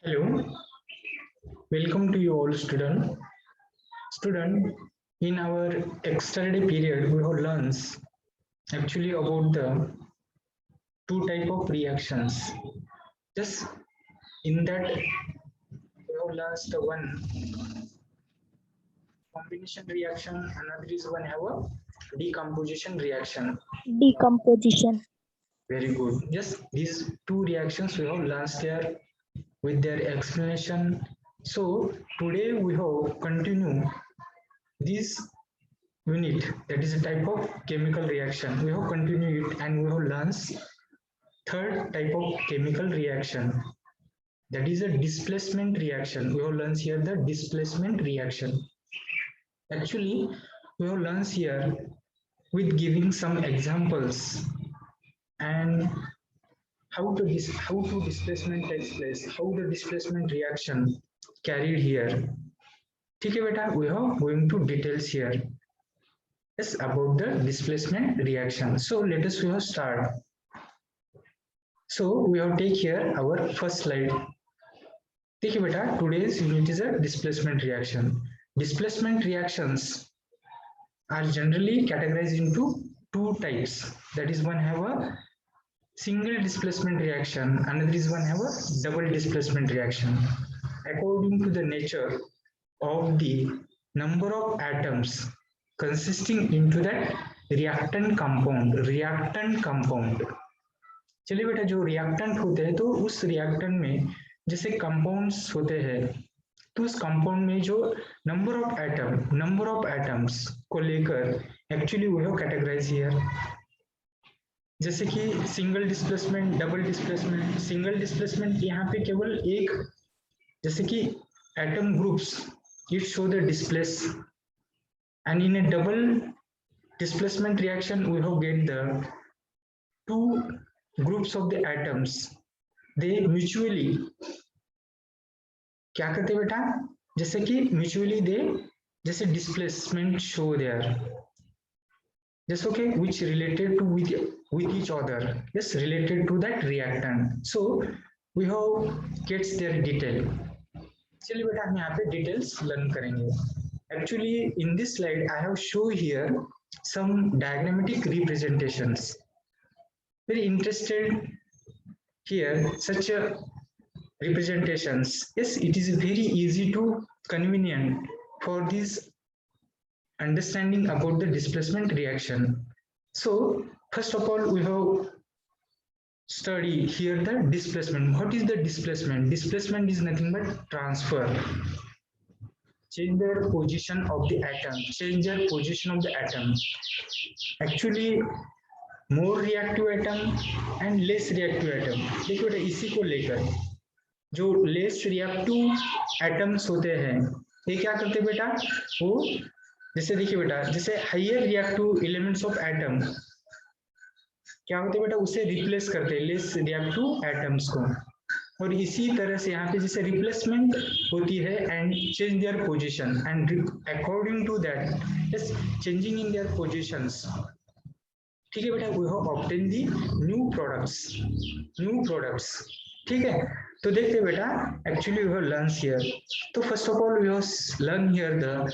Hello, welcome to you all student. Student, in our extra day period, we have learned actually about the two type of reactions. Just in that, we have learned the one combination reaction, another is one have a decomposition reaction. Decomposition. Very good. Just these two reactions we have learned there with their explanation. So today we have continue this unit, that is a type of chemical reaction. We have continued it and we have learned third type of chemical reaction, that is a displacement reaction. We have learned here the displacement reaction. Actually, we have learned here with giving some examples and how to displacement takes place, how the displacement reaction carried here. ठीक है बेटा, we are going to details here. Yes, about the displacement reaction. So let us start. So we have take here our first slide. देखिए बेटा, today's unit is a displacement reaction. Displacement reactions are generally categorized into two types. That is, one have a single displacement reaction, another is one have a double displacement reaction. According to the nature of the number of atoms consisting into that reactant compound. चलिए बेटा, जो reactant होते हैं तो उस reactant में जैसे compounds होते हैं तो उस कंपाउंड में जो नंबर ऑफ एटम्स को लेकर एक्चुअली वो है कैटेगराइज हियर. जैसे कि single displacement, double displacement. Single displacement यहाँ पे केवल एक, जैसे कि atom groups it show the displace, and in a double displacement reaction we have get the two groups of the atoms, they mutually क्या करते बेटा, जैसे कि mutually they जैसे displacement show there, just okay, which related to with each other, yes, related to that reactant. So we have gets their detail. चलिए बेटा हम यहाँ पे details learn करेंगे. Actually, in this slide, I have shown here some diagrammatic representations. Very interested here such a representations. Yes, it is very easy to convenient for this understanding about the displacement reaction. So first of all, we have study here the displacement. What is the displacement? Displacement is nothing but transfer. Change the position of the atom. Change the position of the atom. Actually, more reactive atom and less reactive atom. देखिए बेटा, इसी को लेकर जो less reactive atoms होते हैं, ये क्या करते हैं बेटा, वो जैसे देखिए बेटा, जैसे higher reactive elements of atom क्या होते हैं बेटा, उसे replace करते हैं less reactive atoms को. और इसी तरह से यहाँ पे जैसे रिप्लेसमेंट होती है and change their position and according to that yes changing in their positions. ठीक है बेटा, we have obtain the new products. ठीक है, तो देखते हैं बेटा, actually we have learn here. तो first of all we have learn here the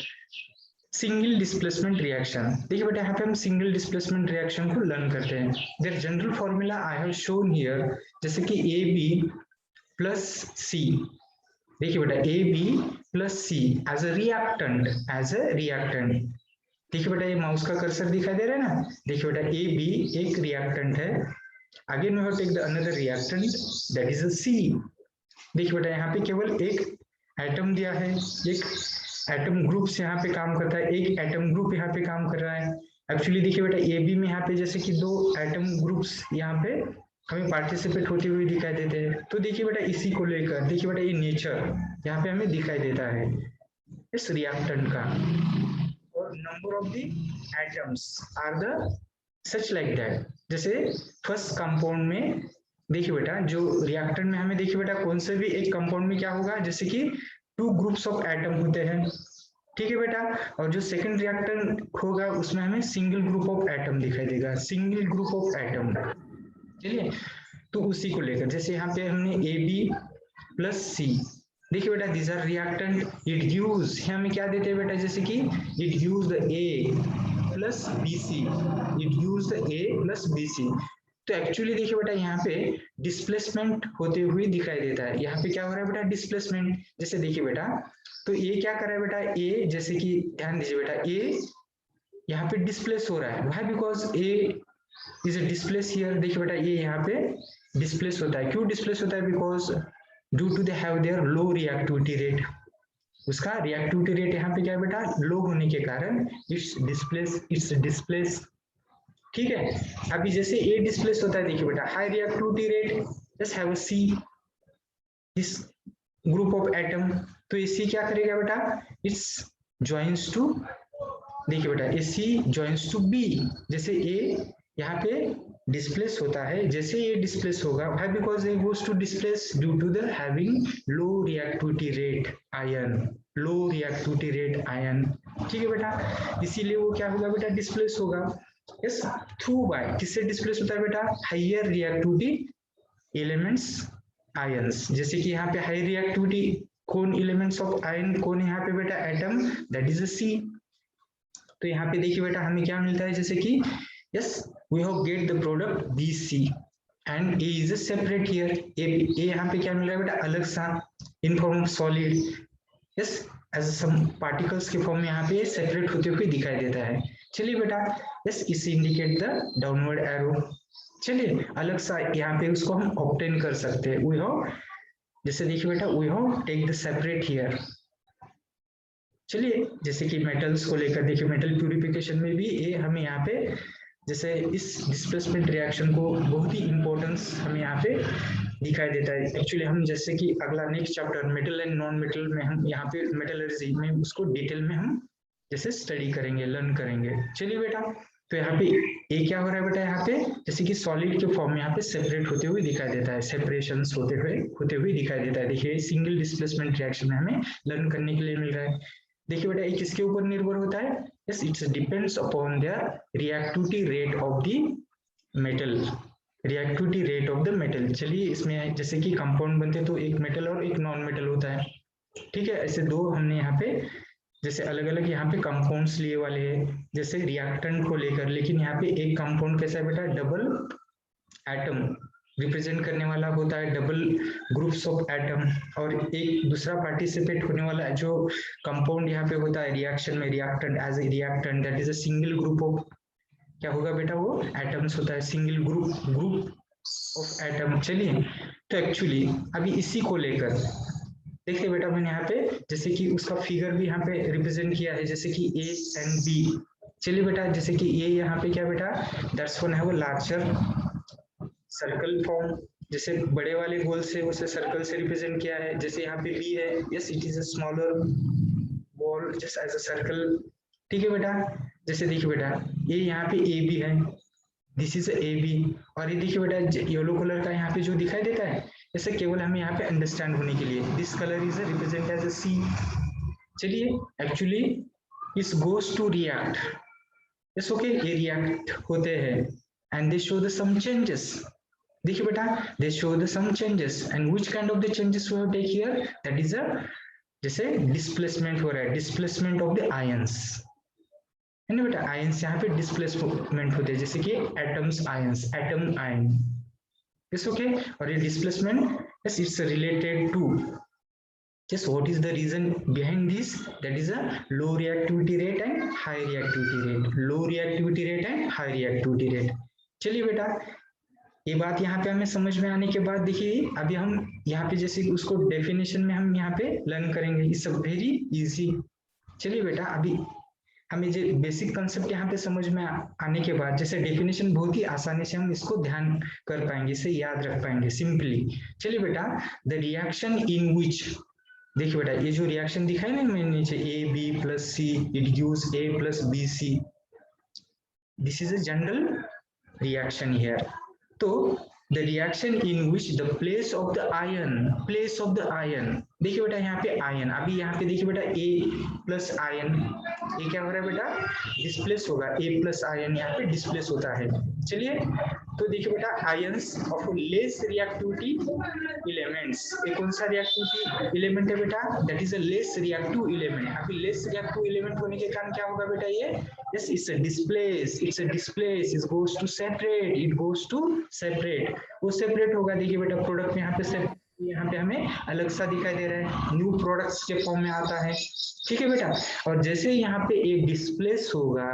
single displacement reaction. देखिए बेटा, यहाँ पे हम सिंगल डिस्प्लेसमेंट रिएक्शन को लर्न करते हैं. Their general formula I have shown here, जैसे कि ए बी प्लस सी. देखिए बेटा, A B plus C as a reactant. देखिए बेटा, ये माउस का कर्सर दिखाई दे रहा है ना. देखिए बेटा, ए बी एक रिएक्टेंट है. Again we have take the another reactant that is a C. देखिए बेटा, यहाँ पे केवल एक एटम दिया है, एक एटम ग्रुप से यहाँ पे काम करता है, एक एटम ग्रुप यहाँ पे काम कर रहा है. एक्चुअली देखिए बेटा, ए बी में यहाँ पे जैसे कि दो एटम ग्रुप्स यहाँ पे हमें पार्टिसिपेट होते हुए दिखाई देते हैं. तो देखिए बेटा, इसी को लेकर देखिए बेटा, ये नेचर यहाँ पे हमें दिखाई देता है इस रिएक्टेंट का. और number of the atoms are the such like that. जैसे फर्स्ट कंपाउंड में देखिए बेटा, जो रिएक्टेंट में हमें देखिए बेटा, कौन से भी एक कंपाउंड में क्या होगा, जैसे कि टू ग्रुप्स ऑफ एटम होते हैं. ठीक है बेटा, और जो सेकंड रिएक्टेंट होगा उसमें हमें सिंगल ग्रुप ऑफ एटम दिखाई देगा, सिंगल ग्रुप ऑफ एटम. चलिए, तो उसी को लेकर जैसे यहाँ पे हमने ए बी प्लस सी। देखिए बेटा these are reactant, it gives, हमें क्या देते हैं बेटा, जैसे कि it gives the A plus BC, it gives the A plus BC। तो एक्चुअली देखिए बेटा यहाँ पे डिस्प्लेसमेंट होते हुए दिखाई देता है। यहाँ पे क्या हो रहा है बेटा, डिस्प्लेसमेंट। जैसे देखिए बेटा, तो ए क्या कर रहा है बेटा, ए जैसे कि ध्यान दीजिए बेटा, ए यहाँ पे डिस्प्लेस हो रहा है। Why? Because A is a displace here. देखिए बेटा ये यहाँ पे डिस्प्लेस होता है। क्यों डिस्प्लेस होता है? Because due to they have their low reactivity rate. उसका रिएक्टिविटी रेट यहाँ पे क्या है बेटा, लो होने के कारण इट्स डिस्प्लेस। ठीक है। अभी जैसे ए डिस्प्लेस होता है, देखिए बेटा high reactivity rate, just have a see this group of atom. तो ये सी क्या करेगा बेटा, इट्स जॉइंस टू, देखिए बेटा ए सी जॉइंस टू बी। जैसे ए यहाँ पे डिस्प्लेस होता है, जैसे ये डिस्प्लेस होगा, why? Because A goes to displace due to the having low reactivity rate ion, low reactivity rate ion. ठीक है बेटा, इसीलिए वो क्या होगा बेटा, डिस्प्लेस होगा। यस, थ्रू बाय, किससे डिस्प्लेस होता है बेटा, हायर रिएक्टिविटी एलिमेंट्स आयंस। जैसे कि यहाँ पे हाई रिएक्टिविटी कौन एलिमेंट्स ऑफ आयन कौन है यहाँ पे बेटा, एटम, दैट इज अ सी। तो यहाँ पे देखिए बेटा हमें क्या मिलता है, जैसे कि yes we have get the product BC and A is a separate here. A यहाँ पे क्या मिल रहा है बेटा, अलग सा, in form of solid. Yes, as some particles के फॉर्म में यहाँ पे सेपरेट होते हुए दिखाई देता है। चलिए बेटा, यस इस इंडिकेट द डाउनवर्ड एरो। चलिए अलग सा यहाँ पे उसको हम ऑब्टेन कर सकते हैं। वी हैव, जैसे देखिए बेटा we have take the separate here. चलिए जैसे कि मेटल्स को लेकर देखिए, मेटल प्यूरिफिकेशन में भी ये हमें यहाँ पे जैसे इस डिस्प्लेसमेंट रिएक्शन को बहुत ही इंपॉर्टेंस हमें यहाँ पे दिखाई देता है। एक्चुअली हम जैसे कि अगला next chapter metal and non metal में हम यहाँ पे मेटलर्जी में उसको डिटेल में हम जैसे स्टडी करेंगे, लर्न करेंगे। चलिए बेटा, तो यहाँ पे ये क्या हो रहा है बेटा, यहाँ पे जैसे कि सॉलिड के फॉर्म में यहाँ पे सेपरेट होते हुए दिखाई देता है, सेपरेशन होते हुए दिखाई देता है। देखिए सिंगल डिस्प्लेसमेंट रिएक्शन हमें लर्न करने के लिए मिल रहा है। देखिए बेटा ये किसके ऊपर निर्भर होता है, yes it's depends upon the reactivity rate of the metal, reactivity rate of the metal. चलिए इसमें जैसे कि कंपाउंड बनते तो एक मेटल और एक नॉन मेटल होता है। ठीक है, ऐसे दो हमने यहाँ पे जैसे अलग अलग यहाँ पे कंपाउंड्स लिए वाले हैं, जैसे रिएक्टेंट को लेकर। लेकिन यहाँ पे एक कंपाउंड कैसा है बेटा, डबल एटम रिप्रेजेंट करने वाला होता है, डबल ग्रुप्स ऑफ एटम। और एक दूसरा पार्टिसिपेट होने वाला जो कंपाउंड यहाँ पे होता है रिएक्शन में, reactant as a reactant, that is a single group of, क्या होगा बेटा, वो एटम्स होता है, सिंगल ग्रुप ऑफ एटम। चलिए तो एक्चुअली अभी इसी को लेकर देखिए बेटा, मैंने यहाँ पे जैसे कि उसका फिगर भी यहाँ पे रिप्रेजेंट किया है, जैसे कि A एंड B। चलिए बेटा, जैसे कि A यहाँ पे क्या बेटा, दैट्स वन है वो लार्जर सर्कल फॉर्म, जैसे बड़े वाले गोल से उसे सर्कल से रिप्रेजेंट किया है। जैसे यहाँ पे B है, yes it is a smaller ball just as a circle. ठीक है बेटा, जैसे देखिए बेटा ये यहाँ पे AB है, दिस इज AB। और ये देखिए बेटा येलो कलर का यहाँ पे जो दिखाई देता है, ऐसे केवल हमें यहाँ पे अंडरस्टैंड होने के लिए, this colour is represent as a C। चलिए एक्चुअली इस goes to react, it's okay, ये रिएक्ट होते हैं and they show the some changes. देखिए बेटा they show the some changes and which kind of the changes we have take here, that is a जैसे displacement हो रहा है, displacement of the ions है ना बेटा। आयंस यहाँ पे डिस्प्लेसमेंट होते हैं, जैसे कि atoms ions, atom ion, it's okay. और ये displacement yes it's related to just what is the reason behind this, that is a low reactivity rate and high reactivity rate, low reactivity rate and high reactivity rate। चलिए बेटा ये बात यहाँ पे हमें समझ में आने के बाद देखिए अभी हम यहाँ पे जैसे उसको डेफिनेशन में हम यहाँ पे लर्न करेंगे, इट्स वेरी इजी। चलिए बेटा अभी हमें जो बेसिक कंसेप्ट यहाँ पे समझ में आने के बाद जैसे डेफिनेशन बहुत ही आसानी से हम इसको ध्यान कर पाएंगे, इसे याद रख पाएंगे सिंपली। चलिए बेटा द रिएक्शन इन विच, देखिए बेटा ये जो रिएक्शन दिखाई ना मैंने नीचे AB plus C it gives A plus BC, this is a general reaction here. तो the reaction in which the place of the ion, देखिए बेटा यहाँ पे आयन, अभी यहाँ पे देखिए बेटा A प्लस आयन, ये क्या हो रहा है बेटा, डिस्प्लेस होगा, A प्लस आयन यहाँ पे डिस्प्लेस होता है। चलिए, तो देखिए बेटा ions of less reactivity elements, ये कौन सा रिएक्टिविटी एलिमेंट है बेटा? That is a less reactive element. अभी लेस रिएक्टिव एलिमेंट होने के कारण क्या होगा बेटा? ये yes it's a displace, it goes to separate, वो सेपरेट होगा। देखिए बेटा प्रोडक्ट में यहाँ पे हमें अलग सा दिखाई दे रहा है, न्यू प्रोडक्ट्स के फॉर्म में आता है, ठीक है बेटा। और जैसे यहाँ पे एक डिस्प्लेस होगा,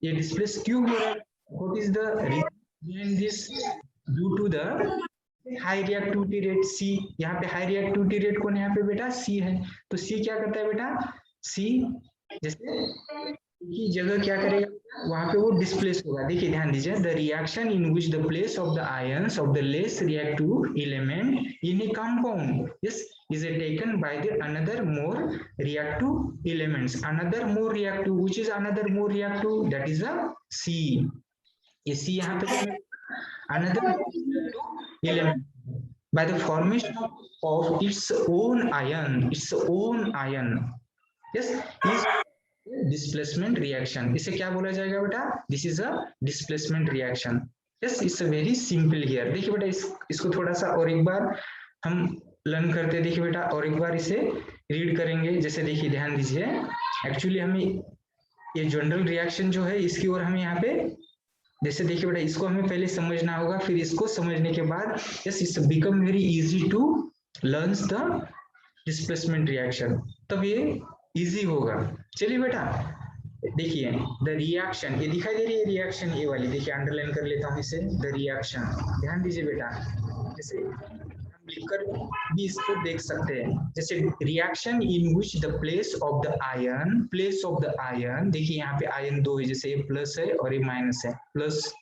ये डिस्प्लेस क्यों हो रहा है? What is the reason behind this? Due to the high reactivity rate C। यहाँ पे हाई रिएक्टिविटी रेट कौन है यहाँ पे बेटा? C है। तो C क्या करता है बेटा? C जैसे की जगह क्या करेगा, वहां पे वो डिस्प्लेस होगा। देखिए ध्यान दीजिए, the reaction in which the place of the ions of the less reactive element in A compound yes is taken by the another more reactive elements, another more reactive, which is another more reactive, that is a C। ये C यहाँ पे another element by the formation of its own ion yes is displacement reaction. इसे क्या बोला जाएगा बेटा? This is a displacement reaction. Yes it's very simple here. देखिए बेटा इसको थोड़ा सा और एक बार हम लर्न करते हैं। देखिए बेटा और एक बार इसे रीड करेंगे। जैसे देखिए ध्यान दीजिए, एक्चुअली हमें ये जनरल रिएक्शन जो है इसकी ओर हमें यहाँ पे जैसे देखिए बेटा इसको हमें पहले समझना होगा, फिर इसको समझने के बाद yes it's become very easy to learn the displacement reaction, तब ये इजी होगा। चलिए बेटा देखिए द रिएक्शन, ये दिखाई दे रही है रिएक्शन, ये वाली देखिए अंडरलाइन कर लेता हूँ इसे, द रिएक्शन। ध्यान दीजिए बेटा, जैसे हम लिखकर भी इसको देख सकते हैं। जैसे reaction in which the place of the ion, देखिए यहाँ पे आयन दो है, जैसे ये प्लस है और ये माइनस है, प्लस,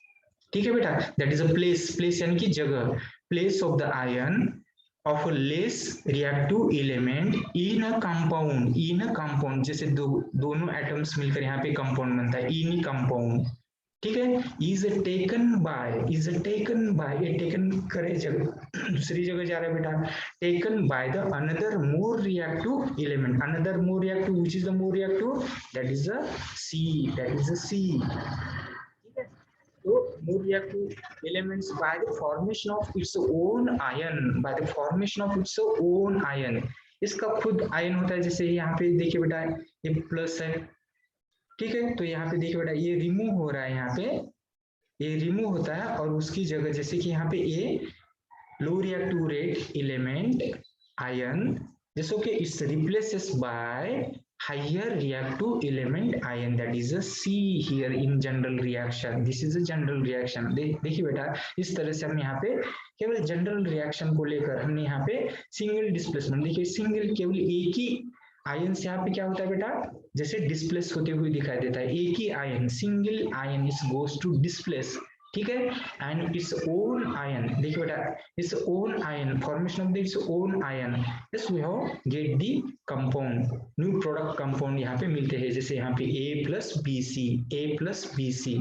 ठीक है बेटा, दैट इज अ प्लेस यानी कि जगह, place of the ion of a less reactive element in a compound, जैसे दोनों एटम्स मिलकर यहाँ पे कंपाउंड बनता है, in a compound, ठीक है। is taken by ये टेकन करे जगह दूसरी जगह जा रहा है बेटा, taken by the another more reactive element, which is the more reactive, that is a C। So more reactive elements by the formation of its own ion, इसका खुद आयन होता है। जैसे यहाँ पे देखिए बेटा ये प्लस है, ठीक है, तो यहाँ पे देखिए बेटा ये रिमूव हो रहा है, यहाँ पे ये रिमूव होता है और उसकी जगह जैसे कि यहाँ पे ये low reactive rate element ion, जैसे कि it's replaces by higher reactive element ion, that is a C here in general reaction, this is a general reaction। देखिए बेटा इस तरह से हम यहाँ पे केवल जनरल रिएक्शन को लेकर हमने यहाँ पे सिंगल डिस्प्लेसमेंट, देखिए सिंगल केवल एक ही आयन से यहाँ पे क्या होता है बेटा, जैसे डिस्प्लेस होते हुए दिखाई देता है, एक ही ion, single ion is goes to displace, ठीक है, एंड इट्स ओन आयन, देखिए बेटा its own ion, formation of this own ion, yes we have get the compound, new product compound यहाँ पे मिलते हैं। जैसे यहाँ पे A प्लस बी सी,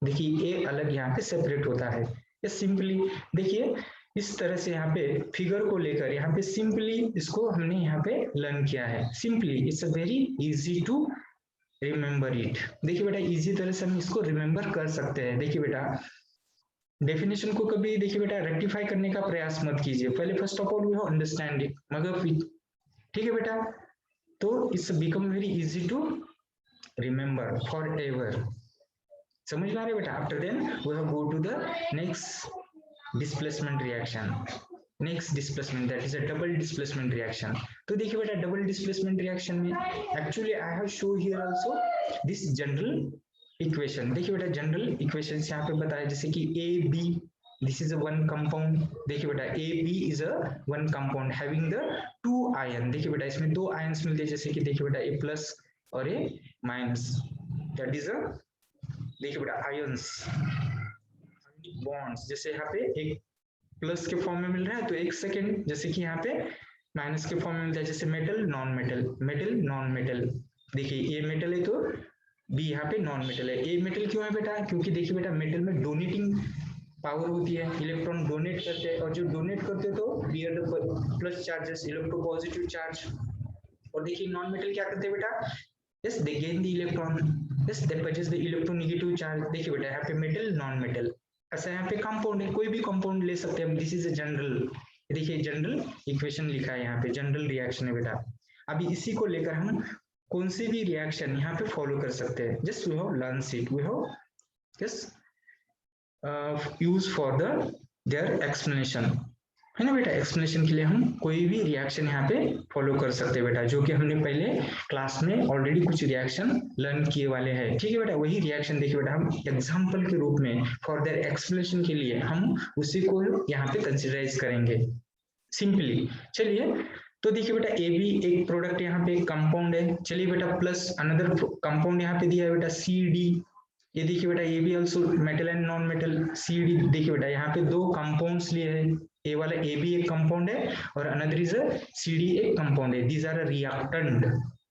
देखिए ए अलग यहाँ पे सेपरेट होता है। ये सिंपली देखिए इस तरह से यहाँ पे फिगर को लेकर यहाँ पे सिंपली इसको हमने यहाँ पे लर्न किया है। Simply it's a very easy to remember it. देखिए बेटा इजी तरह से हम इसको रिमेम्बर कर सकते हैं। देखिए बेटा डेफिनेशन को कभी देखिए बेटा रेक्टिफाई करने का प्रयास मत कीजिए, पहले first of all we have understand it, मगर ठीक है बेटा, तो it's become very easy to remember for ever. समझ में आ रहा है बेटा? After then we have go to the next displacement reaction, next displacement that is a double displacement reaction. तो देखिए बेटा डबल डिस्प्लेसमेंट रिएक्शन में actually I have show here also this general equation. देखिए बेटा जनरल इक्वेशन यहाँ पे बताया, जैसे कि A B this is a one compound, देखिए बेटा A B is a one compound having the two ion, देखिए बेटा इसमें दो आयन्स मिलते हैं, जैसे कि देखिए बेटा ए प्लस और ए माइनस, दैट इज अ देखिए बेटा आयन्स बॉन्ड्स, जैसे यहाँ पे एक प्लस के फॉर्म में मिल रहा है तो एक सेकेंड, जैसे कि यहाँ पे माइनस के फॉर्म में मिलता है, जैसे मेटल नॉन मेटल, देखिए ये मेटल है तो बी यहाँ पे नॉन मेटल है। ए मेटल क्यों है बेटा? क्योंकि देखिए बेटा मेटल में डोनेटिंग पावर होती है, इलेक्ट्रॉन डोनेट करते हैं, और जो डोनेट करते हैं तो bear the plus charges, electropositive charge. और देखिए नॉन मेटल क्या करते हैं बेटा, yes they gain the electron, yes they possess the electronegative charge। देखिए बेटा यहाँ पे मेटल नॉन मेटल, ऐसा यहाँ पे कंपाउंड है, कोई भी कंपाउंड ले सकते हैं हम, दिस इज अ जनरल, देखिए जनरल इक्वेशन लिखा है यहाँ पे, जनरल रिएक्शन है बेटा। अभी इसी को लेकर हम कौन सी भी रिएक्शन यहाँ पे फॉलो कर सकते हैं, just we have learn it, we have just use for the their explanation, है ना बेटा। एक्सप्लेनेशन के लिए हम कोई भी रिएक्शन यहाँ पे फॉलो कर सकते हैं बेटा, जो कि हमने पहले क्लास में ऑलरेडी कुछ रिएक्शन लर्न किए वाले हैं, ठीक है बेटा। वही रिएक्शन देखिए बेटा हम एग्जांपल के रूप में फॉर देयर एक्सप्लेनेशन के लिए हम उसी को यहाँ पे कंसिडराइज करेंगे सिंपली। चलिए तो देखिए बेटा ए बी एक प्रोडक्ट यहाँ पे कंपाउंड है, चलिए बेटा प्लस अनदर कंपाउंड यहाँ पे दिया है बेटा सी डी, ये देखिए बेटा A B also metal and non metal, C D देखिए बेटा यहाँ पे दो कंपाउंड्स लिए हैं, ए वाला ए बी एक कंपाउंड है और another is a C D एक कंपाउंड है, these are a reactant,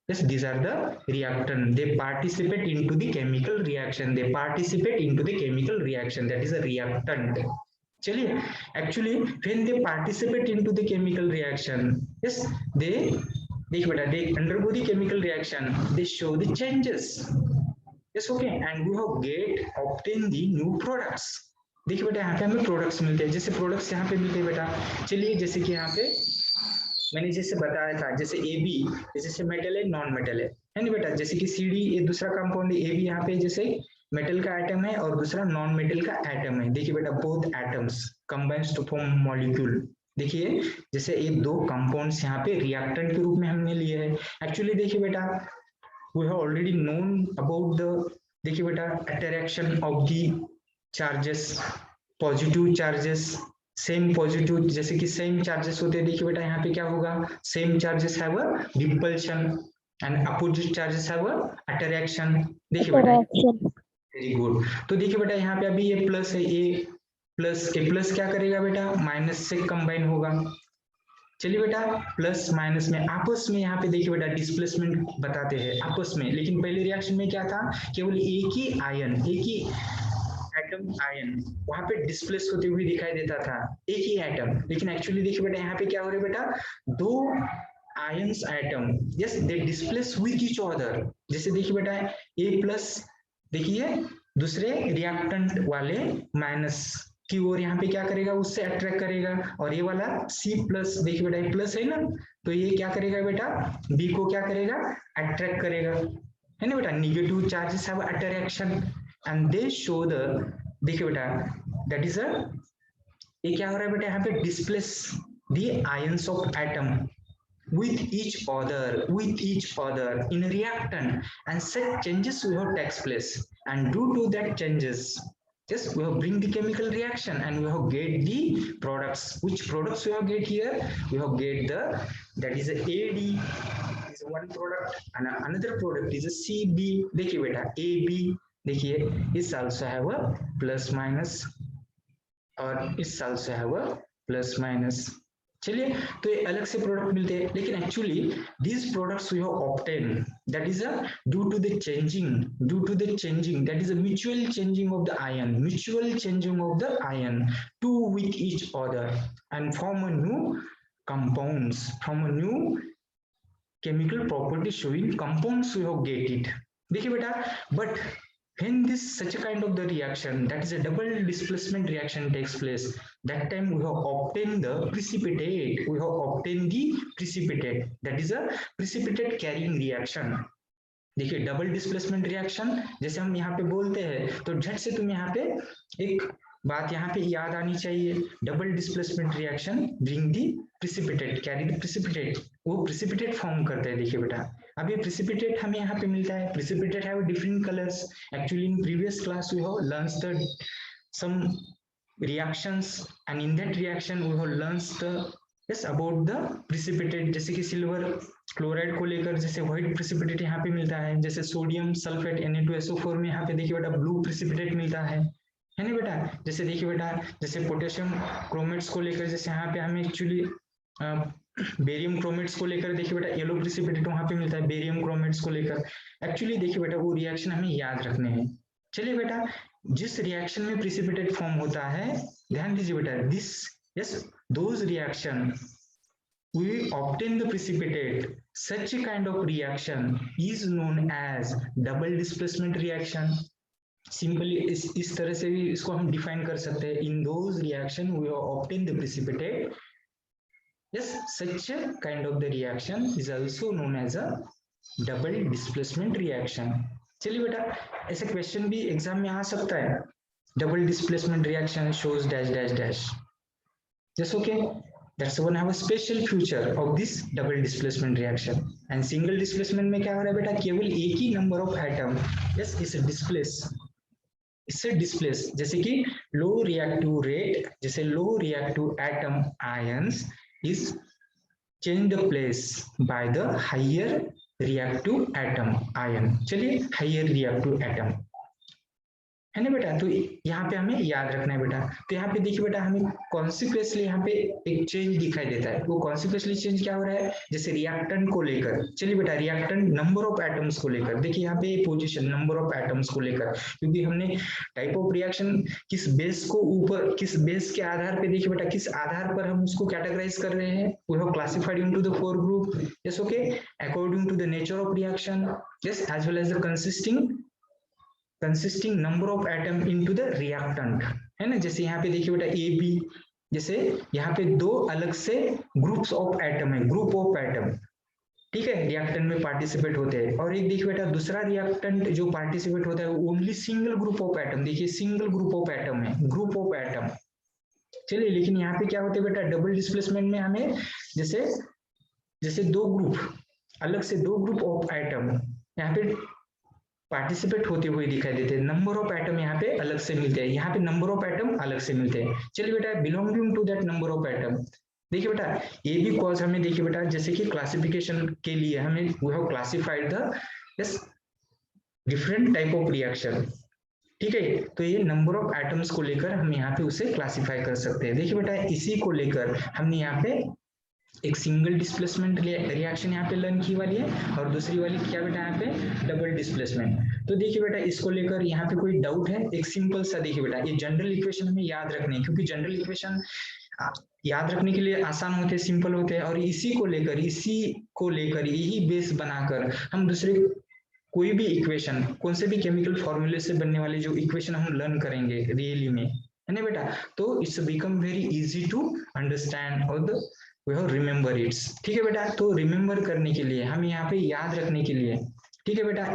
yes these are the reactant, they participate into the chemical reaction, they participate into the chemical reaction, that is a reactant। चलिए actually when they participate into the chemical reaction, yes they देखिए बेटा they undergo the chemical reaction, they show the changes, yes okay, and we have get obtain the new products। देखिए बेटा यहाँ पे हमें products मिलते हैं, जैसे प्रोडक्ट्स यहाँ पे मिलते हैं बेटा, चलिए जैसे कि यहाँ पे मैंने जैसे बताया था, जैसे ए बी जैसे मेटल है नॉन मेटल है ना बेटा, जैसे कि सी डी ये दूसरा कंपाउंड है, ए बी यहाँ पे जैसे मेटल का एटम है और दूसरा नॉन मेटल का एटम है, देखिए बेटा both atoms combines to form molecule. देखिए जैसे ये दो कंपाउंड्स यहाँ पे रिएक्टेंट के रूप में हमने लिए हैं। एक्चुअली देखिए बेटा we have already known about the, देखिए बेटा attraction of the charges, positive charges, same positive जैसे कि सेम चार्जेस होते हैं, देखिए बेटा यहाँ पे क्या होगा, same charges have a repulsion and opposite charges have a attraction. देखिए बेटा वेरी गुड। तो देखिए बेटा यहाँ पे अभी ये प्लस है, ए प्लस क्या करेगा बेटा, माइनस से कंबाइन होगा। चलिए बेटा प्लस माइनस में आपस में यहाँ पे देखिए बेटा डिस्प्लेसमेंट बताते हैं आपस में, लेकिन पहले रिएक्शन में क्या था, केवल एक ही आयन, एक ही एटम आयन वहां पे डिस्प्लेस होते हुए दिखाई देता था, एक ही एटम, लेकिन एक्चुअली देखिए बेटा यहाँ पे क्या हो रहा है बेटा, दो ions atom, yes they displace with each other. जैसे देखिए बेटा ए प्लस देखिए दूसरे रिएक्टेंट वाले माइनस की ओर यहाँ पे क्या करेगा, उससे अट्रैक्ट करेगा, और ये वाला सी प्लस देखिए बेटा ये प्लस है ना, तो ये क्या करेगा बेटा, बी को क्या करेगा, अट्रैक्ट करेगा, है ना बेटा। Negative charges have attraction and they show the, देखिए बेटा दैट इज अ, ये क्या हो रहा है बेटा यहाँ पे, displace the ions of atom with each other in a reactant, and such changes will takes place, and due to that changes, yes we have bring the chemical reaction and we have get the products, which products we have get here, we have get the, that is a AD is one product and another product is a CB। देखिए बेटा AB देखिए is also have a plus minus और is also have a plus minus। चलिए तो ये अलग से product मिलते हैं, लेकिन actually these products we have obtained, that is a due to the changing, that is a mutual changing of the ion to with each other and form a new compounds, from a new chemical property showing compounds we have get it। देखिए बेटा but when this such a kind of the reaction, that is a double displacement reaction takes place, that time we have obtained the precipitate, that is a precipitate carrying reaction। देखिए double displacement reaction जैसे हम यहाँ पे बोलते हैं, तो झट से तुम यहाँ पे एक बात यहाँ पे याद आनी चाहिए, double displacement reaction bring the precipitate, carry the precipitate, वो प्रिसिपिटेट फॉर्म करते हैं। देखिए बेटा अब ये प्रिसिपिटेट हमें यहाँ पे मिलता है, precipitate have different colours. Actually in previous class we have learns the some reactions and in that reaction we have learned the, yes about the precipitate, जैसे कि सिल्वर क्लोराइड को लेकर जैसे व्हाइट प्रिसिपिटेट यहाँ पे मिलता है, जैसे सोडियम सल्फेट Na2SO4 में यहाँ पे देखिए बेटा ब्लू प्रिसिपिटेट मिलता है ना बेटा। जैसे देखिए बेटा जैसे पोटेशियम क्रोमेट्स को लेकर जैसे यहाँ पे हमें एक्चुअली बेरियम क्रोमेट्स को लेकर देखिए बेटा येलो प्रिसिपिटेट वहां पे मिलता है बेरियम क्रोमेट्स को लेकर। एक्चुअली देखिए बेटा वो रिएक्शन हमें याद रखने हैं। चलिए बेटा जिस रिएक्शन में प्रिसिपिटेट फॉर्म होता है, ध्यान दीजिए बेटा this, yes those reaction we obtain the precipitate. Such a kind of reaction is known as double displacement reaction. Simply इस तरह से भी इसको हम डिफाइन कर सकते हैं. In those reaction we obtain the precipitate. yes, such a kind of the reaction is also known as a double displacement reaction. चलिए बेटा, ऐसा क्वेश्चन भी एग्जाम में आ सकता है. Double displacement reaction shows dash dash dash. Just okay, that's one have a special feature of this double displacement reaction. and single displacement में क्या हो रहा है बेटा, केवल एक ही number of atom yes is displace. इससे डिस्प्लेस, जैसे कि लो रिएक्टिव रेट, जैसे low reactive atom ions is change the place by the higher reactive atom ion. चलिए, हायर रिएक्टिव एटम है ना बेटा. तो यहाँ पे हमें याद रखना है बेटा. तो यहाँ पे देखिए बेटा, हमें कॉन्सिक्वेंसली यहाँ पे एक चेंज दिखाई देता है. वो कॉन्सिक्वेंसली चेंज क्या हो रहा है, जैसे रिएक्टेंट को लेकर. चलिए बेटा, रिएक्टेंट नंबर ऑफ एटम्स को लेकर. देखिए यहाँ पे पोजीशन नंबर ऑफ एटम्स को लेकर, क्योंकि हमने टाइप ऑफ रिएक्शन किस बेस को ऊपर, किस बेस के आधार पे, देखिए बेटा किस आधार पर हम उसको कैटेगराइज कर रहे हैं. We have classified into the 4 ग्रुप. Yes okay, according to the nature of reaction. Yes, as well as the consisting number of atom into the reactant, है ना. जैसे यहाँ पे देखिए बेटा ए बी, जैसे यहाँ पे दो अलग से ग्रुप्स ऑफ एटम है, ग्रुप ऑफ एटम, ठीक है, रिएक्टेंट में पार्टिसिपेट होते हैं. और एक देखिए बेटा दूसरा रिएक्टेंट जो पार्टिसिपेट होता है only single group of atom. देखिए सिंगल ग्रुप ऑफ एटम है, ग्रुप ऑफ एटम. चलिए, लेकिन यहाँ पे क्या होते हैं बेटा, डबल डिस्प्लेसमेंट में हमें जैसे दो ग्रुप, अलग से दो ग्रुप ऑफ एटम यहाँ पे पार्टिसिपेट होते हुए दिखाई देते हैं. नंबर ऑफ एटम यहाँ पे अलग से मिलते हैं, यहाँ पे नंबर ऑफ एटम अलग से मिलते हैं. चलिए बेटा, belonging to that number of atom, देखिए बेटा ये भी कॉज हमें, देखिए बेटा जैसे कि क्लासिफिकेशन के लिए हमें we have classified the yes different type of reaction. ठीक है, तो ये नंबर ऑफ एटम्स को लेकर हम यहाँ पे उसे क्लासिफाई कर सकते हैं. देखिए बेटा, इसी को लेकर हमने यहाँ पे एक सिंगल डिस्प्लेसमेंट रिएक्शन यहाँ पे लर्न की वाली है, और दूसरी वाली क्या बेटा यहाँ पे डबल डिस्प्लेसमेंट. तो देखिए बेटा, इसको लेकर यहाँ पे कोई डाउट है? एक सिंपल सा देखिए बेटा, ये जनरल इक्वेशन हमें याद रखनी है, क्योंकि जनरल इक्वेशन याद रखने के लिए आसान होते हैं, सिंपल होते हैं, और इसी को लेकर यही बेस बनाकर हम दूसरे कोई भी इक्वेशन, कौन से भी केमिकल फॉर्मूले से बनने वाले जो इक्वेशन हम लर्न करेंगे रियली में, है ना बेटा, तो it's become very easy to understand और the we have remember its. ठीक है बेटा, तो रिमेंबर करने के लिए, हम यहाँ पे याद रखने के लिए, ठीक है बेटा,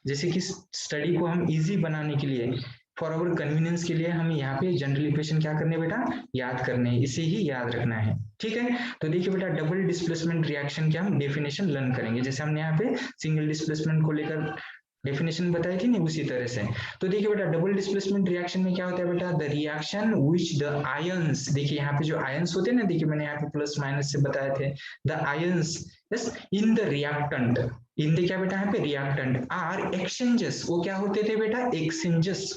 जैसे कि स्टडी को हम इजी बनाने के लिए, फॉर आवर कन्वीनियंस के लिए, हमें यहाँ पे जनरल इक्वेशन क्या करने बेटा, याद करने हैं, इसे ही याद रखना है. ठीक है, तो देखिए बेटा, डबल डिस्प्लेसमेंट रिएक्शन क्या हम डेफिनेशन लर्न करेंगे, जैसे हमने यहाँ पे सिंगल डिस्प्लेसमेंट को लेकर डेफिनेशन बताई थी ना, उसी तरह से. तो देखिए बेटा, डबल डिस्प्लेसमेंट रिएक्शन में क्या होता है बेटा, the reaction which the ions, देखिए यहाँ पे जो आयंस होते हैं ना, देखिए मैंने यहाँ पे प्लस माइनस से बताए थे, the ions yes in the reactant, in the क्या बेटा यहाँ पे रिएक्टेंट आर एक्सचेंजेस, वो क्या होते थे बेटा, exchanges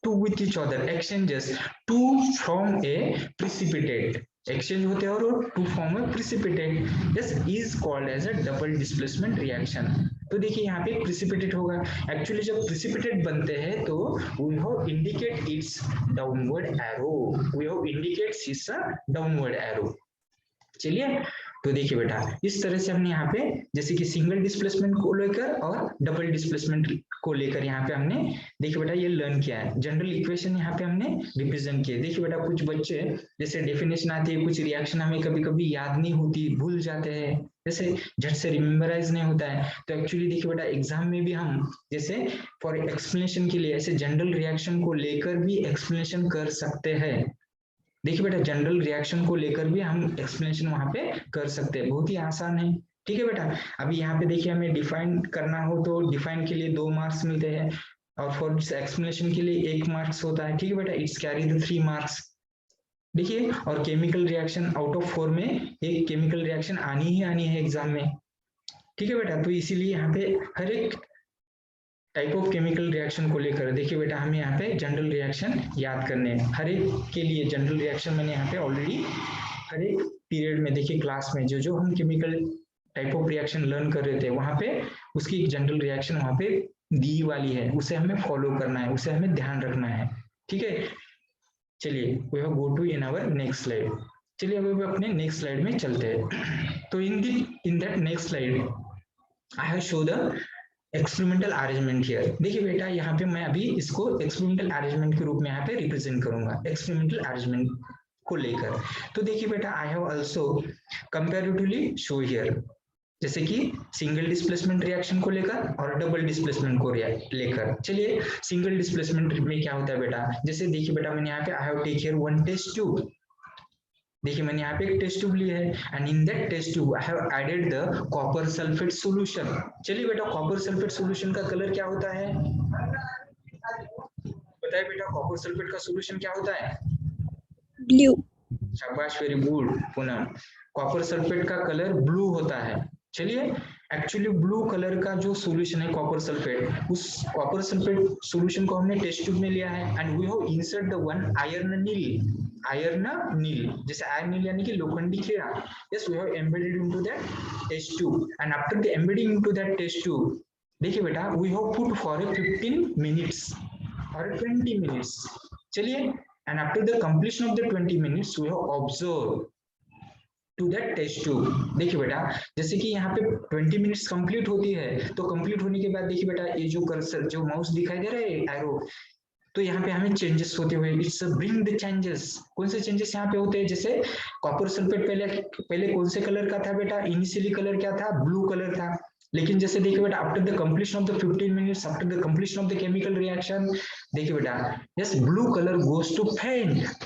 to with each other, exchanges to form a precipitate, exchange होते हैं और to form a precipitate, yes is called as a double displacement reaction. तो देखिए यहाँ पे प्रिसिपिटेट होगा. एक्चुअली जब प्रिसिपिटेट बनते हैं तो we have indicate it's downward arrow, we have indicates it's a downward arrow. चलिए, तो देखिए बेटा, इस तरह से हमने यहाँ पे जैसे कि सिंगल डिस्प्लेसमेंट को लेकर और डबल डिस्प्लेसमेंट को लेकर यहाँ पे हमने देखिए बेटा ये लर्न किया है. जनरल इक्वेशन यहाँ पे हमने रिप्रेजेंट किया. देखिए बेटा, कुछ बच्चे जैसे डेफिनेशन आती है, कुछ रिएक्शन हमें कभी कभी याद नहीं होती, भूल जाते हैं, जैसे झट से रिमेम्बराइज नहीं होता है. तो एक्चुअली देखिए बेटा, एग्जाम में भी हम जैसे फॉर एक्सप्लेनेशन के लिए ऐसे जनरल रिएक्शन को लेकर भी एक्सप्लेनेशन कर सकते हैं. देखिए बेटा, जनरल रिएक्शन को लेकर भी हम एक्सप्लेनेशन वहां पे कर सकते हैं, बहुत ही आसान है. ठीक है बेटा, अभी यहाँ पे देखिए हमें डिफाइन करना हो तो डिफाइन के लिए 2 मार्क्स मिलते हैं, और फॉर एक्सप्लेनेशन के लिए 1 मार्क्स होता है. ठीक है बेटा, इट्स कैरी द 3 मार्क्स. देखिए, और केमिकल रिएक्शन आउट ऑफ 4 में एक केमिकल रिएक्शन आनी ही आनी है एग्जाम में. ठीक है बेटा, तो इसीलिए यहाँ पे हर एक टाइप ऑफ केमिकल रिएक्शन को लेकर देखिए बेटा, हमें यहाँ पे जनरल रिएक्शन याद करने हैं. हर एक के लिए जनरल रिएक्शन मैंने यहाँ पे ऑलरेडी हर एक पीरियड में, देखिए क्लास में जो हम chemical type of reaction learn कर रहे थे वहां पे उसकी जनरल रिएक्शन वहां पे दी वाली है, उसे हमें फॉलो करना है, उसे हमें ध्यान रखना है. ठीक है, चलिए we have go to in our next slide. चलिए अभी अपने नेक्स्ट स्लाइड में चलते हैं। तो in that next slide I have show the experimental arrangement here. देखिए बेटा यहाँ पे मैं अभी इसको एक्सपेरिमेंटल अरेंजमेंट के रूप में यहाँ पे रिप्रेजेंट करूंगा, एक्सपेरिमेंटल अरेंजमेंट को लेकर। तो देखिए बेटा I have also comparatively show here, जैसे कि सिंगल डिस्प्लेसमेंट रिएक्शन को लेकर और डबल डिस्प्लेसमेंट को लेकर। चलिए सिंगल डिस्प्लेसमेंट में क्या होता है बेटा, जैसे देखिए बेटा मैंने यहाँ पे I have take here one test tube. देखिए मैंने यहाँ पे एक टेस्ट ट्यूब ली है and in that test tube I have added the copper sulphate solution. चलिए बेटा कॉपर सल्फेट सॉल्यूशन का कलर क्या होता है, बताइए बेटा कॉपर सल्फेट का सॉल्यूशन क्या होता है? ब्लू। शाबाश, very good Poonam. Copper sulphate का कलर ब्लू होता है। चलिए एक्चुअली ब्लू कलर का जो सॉल्यूशन है कॉपर सल्फेट, उस कॉपर सल्फेट सॉल्यूशन को हमने टेस्ट ट्यूब में लिया है and we have insert the one iron nail. Iron nail जैसे आयरन नील यानी कि लोखंडी कीड़ा। Yes we have embedded into that test tube and after the embedding into that test tube, देखिए बेटा we have put for 15 minutes और 20 minutes. चलिए and after the completion of the 20 minutes we have observed to that test tube। देखिए बेटा जैसे कि यहाँ पे 20 मिनट्स कंप्लीट होती है, तो कंप्लीट होने के बाद देखिए बेटा ये जो कर्सर जो माउस दिखाई दे रहा है एरो, तो यहाँ पे हमें चेंजेस होते हुए इट्स ब्रिंग द चेंजेस। कौन से चेंजेस यहाँ पे होते हैं, जैसे कॉपर सल्फेट पहले कौन से कलर का था बेटा, इनिशियली कलर क्या था, ब्लू कलर था। लेकिन जैसे देखिए बेटा after the completion of the 15 minutes after the completion of the chemical reaction, देखिए बेटा yes blue colour goes to faint.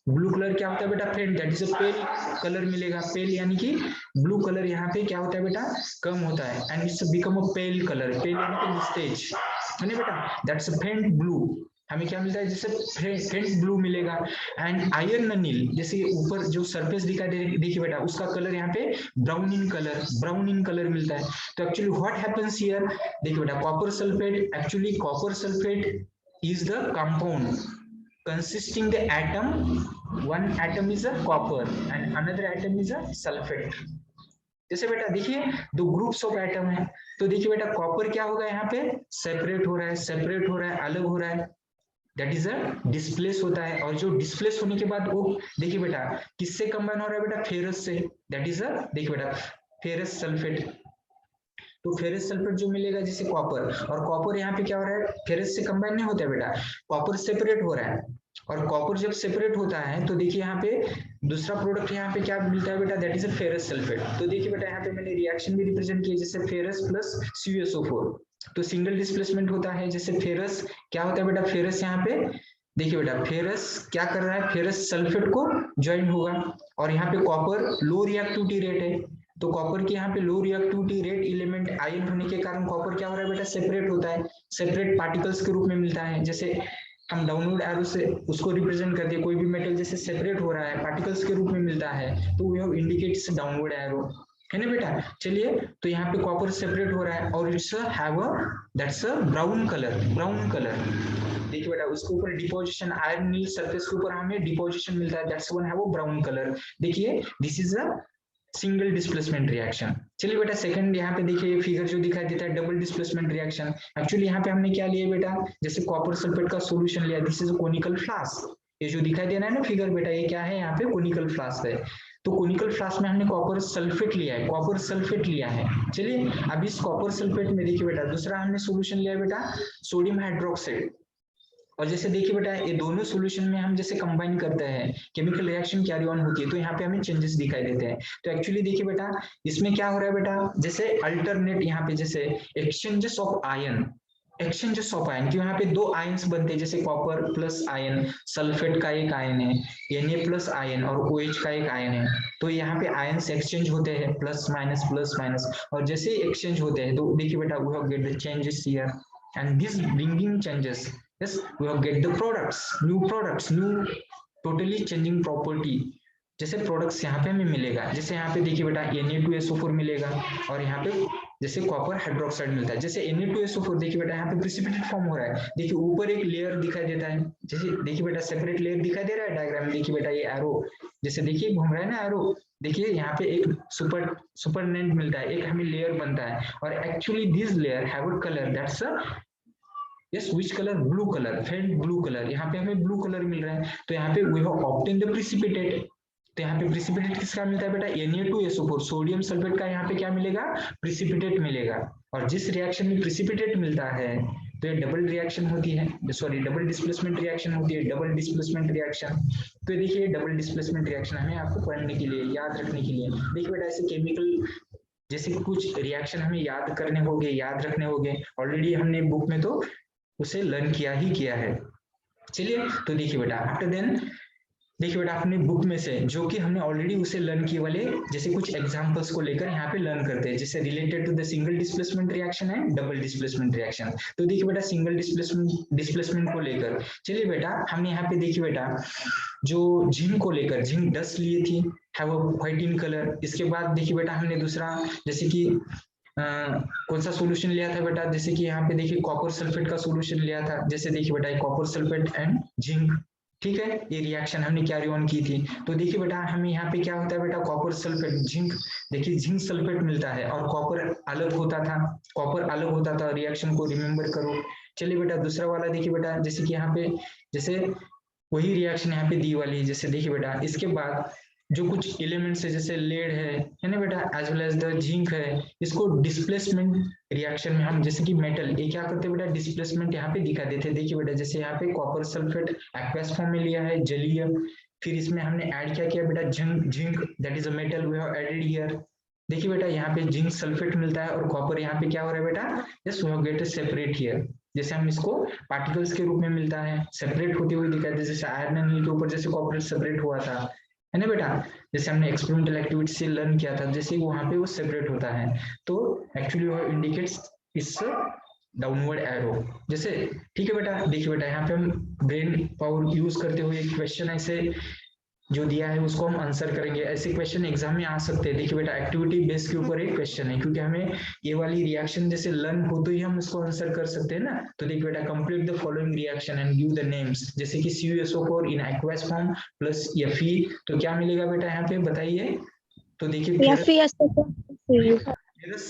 Blue colour क्या होता है बेटा, faint, that is a pale colour मिलेगा। पेल यानी कि ब्लू कलर यहाँ पे क्या होता है बेटा, कम होता है and its become a pale colour. Pale यानी कि निस्तेज है ना बेटा, दैट्स अ फेंट ब्लू। हमें क्या मिलता है, जैसे फेंट ब्लू मिलेगा। एंड आयरन नील, जैसे ऊपर जो सरफेस दिखाई दे देखिए बेटा उसका कलर यहाँ पे ब्राउन इन कलर मिलता है। तो एक्चुअली व्हाट हैपेंस हियर, देखिए बेटा copper sulphate, actually copper sulphate is the compound consisting the atom, one atom is a copper and another atom is a sulfate। जैसे बेटा देखिए दो ग्रुप्स ऑफ एटम है, तो देखिए बेटा कॉपर क्या होगा यहाँ पे सेपरेट हो रहा है, अलग हो रहा है, दैट इज अ डिस्प्लेस होता है। और जो डिस्प्लेस होने के बाद वो देखिए बेटा किससे कंबाइन हो रहा है बेटा, फेरस से, दैट इज अ देखिए बेटा फेरस सल्फेट। तो फेरस सल्फेट जो मिलेगा जैसे कॉपर, और कॉपर यहाँ पे क्या हो रहा है, फेरस से कंबाइन नहीं होता है बेटा, कॉपर सेपरेट हो रहा है। और कॉपर जब सेपरेट होता है तो देखिए यहाँ पे दूसरा प्रोडक्ट यहाँ पे क्या मिलता है बेटा, that is a ferrous sulphate. तो देखिए बेटा यहाँ पे मैंने रिएक्शन भी रिप्रेजेंट किया जैसे फेरस प्लस CuSO4। तो सिंगल डिस्प्लेसमेंट होता है, जैसे फेरस क्या होता है बेटा, फेरस यहाँ पे देखिए बेटा फेरस क्या कर रहा है, फेरस सल्फेट को ज्वाइन होगा। और यहाँ पे कॉपर लो रिएक्टिविटी रेट है, तो कॉपर की यहाँ पे लो रिएक्टिविटी रेट एलिमेंट आयन होने के कारण कॉपर क्या हो रहा है बेटा, सेपरेट होता है, सेपरेट पार्टिकल्स के रूप में मिलता है। जैसे हम डाउनवर्ड एरो से उसको रिप्रेजेंट करते हैं, कोई भी मेटल जैसे सेपरेट हो रहा है पार्टिकल्स के रूप में मिलता है, तो वी इंडिकेट्स डाउनवर्ड एरो, है ना बेटा। चलिए तो यहाँ पे कॉपर सेपरेट हो रहा है और it's have a that's a brown colour. देखिए बेटा उसके ऊपर डिपोजिशन, आयरन नील सरफेस के ऊपर हमें डिपोजिशन मिलता है, दैट्स वन है वो ब्राउन कलर। देखिए this is a single displacement reaction. चलिए बेटा सेकंड यहाँ पे देखिए फिगर जो दिखाई देता है डबल डिस्प्लेसमेंट रिएक्शन। एक्चुअली यहाँ पे हमने क्या लिया बेटा, जैसे कॉपर सल्फेट का सॉल्यूशन लिया, this is a conical flask. ये जो दिखाई दे रहा है ना फिगर बेटा, ये क्या है, यहाँ पे कोनिकल फ्लास्क है। तो कोनिकल फ्लास्क में हमने कॉपर सल्फेट लिया है। चलिए अब इस कॉपर सल्फेट में देखिए बेटा दूसरा हमने सॉल्यूशन लिया बेटा सोडियम हाइड्रोक्साइड। और जैसे देखिए बेटा ये दोनों सॉल्यूशन में हम जैसे कंबाइन करते हैं, केमिकल रिएक्शन कैरी ऑन होती है, तो यहाँ पे हमें चेंजेस दिखाई देते हैं। तो एक्चुअली देखिए बेटा इसमें क्या हो रहा है बेटा, जैसे अल्टरनेट यहाँ पे जैसे एक्सचेंजेस ऑफ आयन क्यों यहाँ पे दो आयन्स बनते हैं, जैसे कॉपर प्लस आयन, सल्फेट का एक आयन है, Na प्लस आयन और OH का एक आयन है। तो यहाँ पे आयन्स एक्सचेंज होते हैं प्लस माइनस, और जैसे एक्सचेंज होते हैं तो देखिए बेटा we have get the changes here and this bringing changes, yes we have get the products new totally changing property। जैसे प्रोडक्ट्स यहाँ पे हमें मिलेगा, जैसे यहाँ पे देखिए बेटा Na2SO4 मिलेगा और यहाँ पे जैसे कॉपर हाइड्रोक्साइड मिलता है। जैसे Na2SO4 देखिए बेटा यहाँ पे प्रिसिपिटेट फॉर्म हो रहा है, देखिए ऊपर एक लेयर दिखाई देता है, जैसे देखिए बेटा सेपरेट लेयर दिखाई दे रहा है डायग्राम में। देखिए बेटा ये एरो जैसे देखिए घूम रहा है ना एरो, देखिए यहाँ पे एक सुपरनेंट मिलता है, एक हमें लेयर बनता है, और actually this layer have a colour that's a yes which colour, blue colour, फेंट ब्लू कलर। यहाँ पे हमें ब्लू कलर मिल रहा है, तो यहाँ पे we have obtain the precipitate. तो यहाँ पे प्रिसिपिटेट किसका मिलता है बेटा, Na2SO4, सोडियम सल्फेट का यहाँ पे क्या मिलेगा, प्रिसिपिटेट मिलेगा। और जिस रिएक्शन में प्रिसिपिटेट मिलता है तो ये डबल रिएक्शन होती है, सॉरी डबल डिस्प्लेसमेंट रिएक्शन होती है, डबल डिस्प्लेसमेंट रिएक्शन। तो देखिए डबल डिस्प्लेसमेंट रिएक्शन हमें आपको पढ़ने के लिए, याद रखने के लिए, देखिए बेटा ऐसे केमिकल जैसे कुछ रिएक्शन हमें याद करने होंगे, याद रखने होंगे, ऑलरेडी हमने बुक में तो उसे लर्न किया ही किया है। चलिए तो देखिए बेटा आफ्टर देन, देखिए बेटा अपने बुक में से जो कि हमने ऑलरेडी उसे लर्न किए वाले जैसे कुछ एग्जांपल्स को लेकर यहाँ पे लर्न करते हैं, जैसे related to the single displacement reaction है, डबल डिस्प्लेसमेंट रिएक्शन। तो देखिए बेटा सिंगल डिस्प्लेसमेंट को लेकर, चलिए बेटा हमने यहाँ पे देखिए बेटा जो जिंक को लेकर, जिंक 10 लिए थी, have a white in colour. इसके बाद देखिए बेटा हमने दूसरा जैसे कि कौन सा सॉल्यूशन लिया था बेटा, जैसे कि यहाँ पे देखिए कॉपर सल्फेट का सॉल्यूशन लिया था, जैसे देखिए बेटा कॉपर सल्फेट एंड जिंक, ठीक है, ये रिएक्शन हमने कैरी ऑन की थी। तो देखिए बेटा हमें यहाँ पे क्या होता है बेटा, कॉपर सल्फेट जिंक, देखिए जिंक सल्फेट मिलता है और कॉपर अलग होता था, कॉपर अलग होता था, रिएक्शन को रिमेम्बर करो। चलिए बेटा दूसरा वाला देखिए बेटा, जैसे कि यहाँ पे जैसे वही रिएक्शन यहाँ पे दी वाली, जैसे देखिए बेटा इसके बाद जो कुछ एलिमेंट्स है जैसे लेड है ना बेटा, as well as the zinc है, इसको डिस्प्लेसमेंट रिएक्शन में हम जैसे कि मेटल ये क्या करते हैं बेटा, डिस्प्लेसमेंट यहाँ पे दिखा देते हैं। देखिए बेटा जैसे यहाँ पे कॉपर सल्फेट एक्वस फॉर्म में लिया है, जलीय, फिर इसमें हमने ऐड क्या किया बेटा, zinc, zinc that is a metal we have added here. देखिए बेटा यहाँ पे जिंक सल्फेट मिलता है और कॉपर यहाँ पे क्या हो रहा है बेटा, just we have get separate here, जैसे हम इसको पार्टिकल्स के रूप में मिलता है, सेपरेट होते हुए दिखाई दे, जैसे आयरन एंड नील के ऊपर जैसे कॉपर सेपरेट हुआ था, है ना बेटा, जैसे हमने एक्सपेरिमेंटल एक्टिविटी से लर्न किया था, जैसे वहां पे वो सेपरेट होता है। तो एक्चुअली वो इंडिकेट्स इस डाउनवर्ड एरो जैसे, ठीक है बेटा। देखिए बेटा यहाँ पे हम ब्रेन पावर यूज करते हुए एक क्वेश्चन ऐसे जो दिया है उसको हम आंसर करेंगे, ऐसे क्वेश्चन एग्जाम में आ सकते हैं। देखिए बेटा एक्टिविटी बेस के ऊपर एक क्वेश्चन है, क्योंकि हमें ये वाली रिएक्शन जैसे लर्न हो तो ही हम इसको आंसर कर सकते हैं ना। तो देखिए बेटा complete the following reaction and give the names, जैसे कि CuSO4 in aqueous form plus Fe, तो क्या मिलेगा बेटा यहाँ पे बताइए। तो देखिए ferrous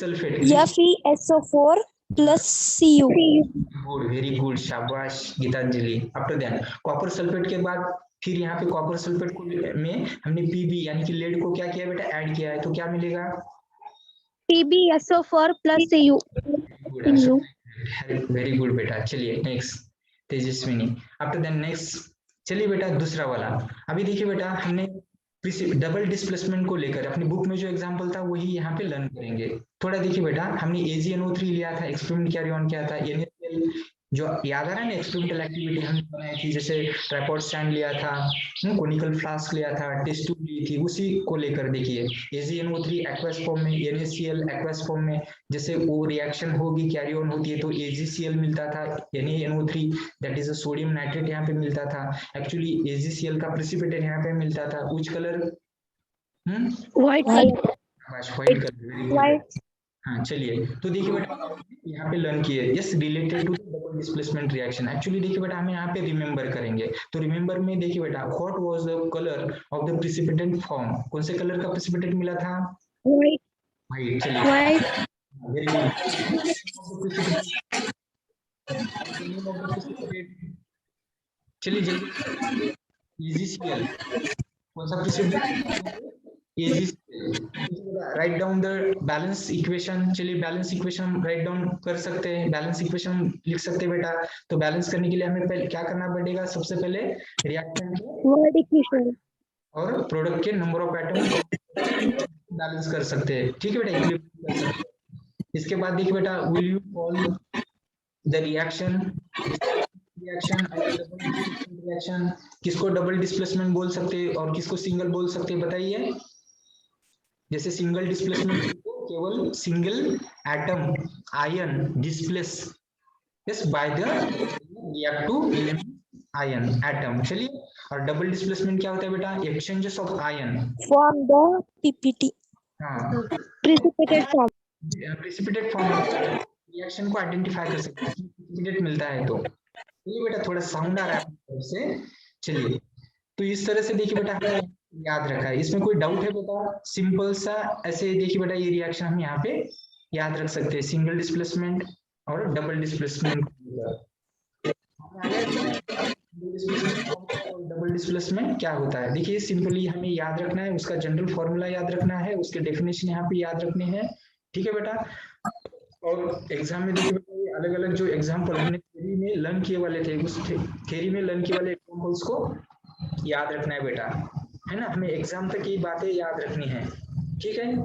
sulphate, FeSO4 plus Cu. Good, very good, शाबाश Geetanjali. After that copper sulphate के बाद फिर यहाँ पे कॉपर सल्फेट को में हमने Pb यानी कि लेड को क्या किया बेटा, ऐड किया है, तो क्या मिलेगा, PbSO4 plus Cu. Very good बेटा। चलिए next Tejaswini, after then next, चलिए बेटा दूसरा वाला। अभी देखिए बेटा हमने डबल डिस्प्लेसमेंट को लेकर अपनी बुक में जो एग्जांपल था वही यहाँ पे लर्न करेंगे। थोड़ा देखिए बेटा हमने AgNO3 लिया था, एक्सपेरिमेंट कैरी ऑन किया था, NaCl जो याद आ रहा है ना, एक्सपेरिमेंटल एक्टिविटी हमने बनाई थी, जैसे ट्राइपॉड स्टैंड लिया था, कोनिकल फ्लास्क लिया था, टेस्ट ट्यूब ली थी, उसी को लेकर देखिए AgNO3 एक्वस फॉर्म में, NaCl एक्वस फॉर्म में, जैसे वो रिएक्शन होगी कैरी ऑन होती है तो AgCl मिलता था, NaNO3 that is a sodium nitrate यहाँ पे मिलता था। एक्चुअली AgCl का प्रेसिपिटेट यहाँ पे मिलता था, which colour, White color. White colour, very good. हाँ चलिए तो देखिए बेटा यहाँ पे लर्न किए, yes related to double displacement reaction. Actually देखिए बेटा हमें यहाँ पे रिमेम्बर करेंगे, तो रिमेम्बर में देखिए बेटा what was the colour of the precipitant form, कौन से कलर का प्रेसिपिटेट मिला था, White. व्हाइट। चलिए White. वेरी गुड, चलिए जल्दी, AgCl कौन सा precipitate, write down the balance equation. चलिए बैलेंस इक्वेशन राइट डाउन कर सकते हैं, बैलेंस इक्वेशन लिख सकते हैं बेटा। तो बैलेंस करने के लिए हमें पहले क्या करना पड़ेगा, सबसे पहले रिएक्टेंट Word equation. और प्रोडक्ट के नंबर ऑफ एटम बैलेंस कर सकते हैं, ठीक है बेटा, इक्विलिब्रियम कर सकते हैं। इसके बाद देखिए बेटा will you call the reaction, reaction किसको डबल डिस्प्लेसमेंट बोल सकते हैं और किसको सिंगल बोल सकते हैं बताइए। जैसे सिंगल डिस्प्लेसमेंट केवल single atom ion displace yes by the reactive element ion atom. चलिए और डबल डिस्प्लेसमेंट क्या होता है बेटा, exchanges of ion From the PPT. हाँ Precipitate form. Precipitate form reaction को आइडेंटिफाई कर सकते हैं, प्रेसिपिटेट मिलता है तो। चलिए बेटा थोड़ा साउंड आ रहा है से, चलिए तो इस तरह से देखिए बेटा हमने याद रखा है, इसमें कोई डाउट है बेटा, सिंपल सा ऐसे देखिए बेटा ये रिएक्शन हम यहाँ पे याद रख सकते हैं, सिंगल डिस्प्लेसमेंट और डबल डिस्प्लेसमेंट। डबल डिस्प्लेसमेंट क्या होता है? देखिए सिंपली हमें याद रखना है, उसका जनरल फॉर्मूला याद रखना है, उसके डेफिनेशन यहाँ पे याद रखने हैं। ठीक है बेटा। और एग्जाम में देखिए बेटा ये अलग अलग जो एग्जाम्पल हमने थ्योरी में लर्न किए वाले थे, उस थ्योरी में लर्न किए वाले एग्जाम्पल्स को याद रखना है बेटा, है ना। हमें एग्जाम तक ये बातें याद रखनी है। ठीक है,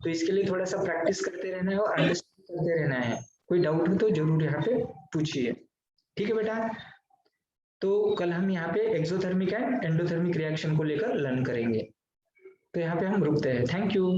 तो इसके लिए थोड़ा सा प्रैक्टिस करते रहना है और अंडरस्टैंड करते रहना है। कोई डाउट हो तो जरूर यहाँ पे पूछिए। ठीक है बेटा, तो कल हम यहाँ पे एक्सोथर्मिक एंड एंडोथर्मिक रिएक्शन को लेकर लर्न करेंगे। तो यहाँ पे हम रुकते हैं। Thank you.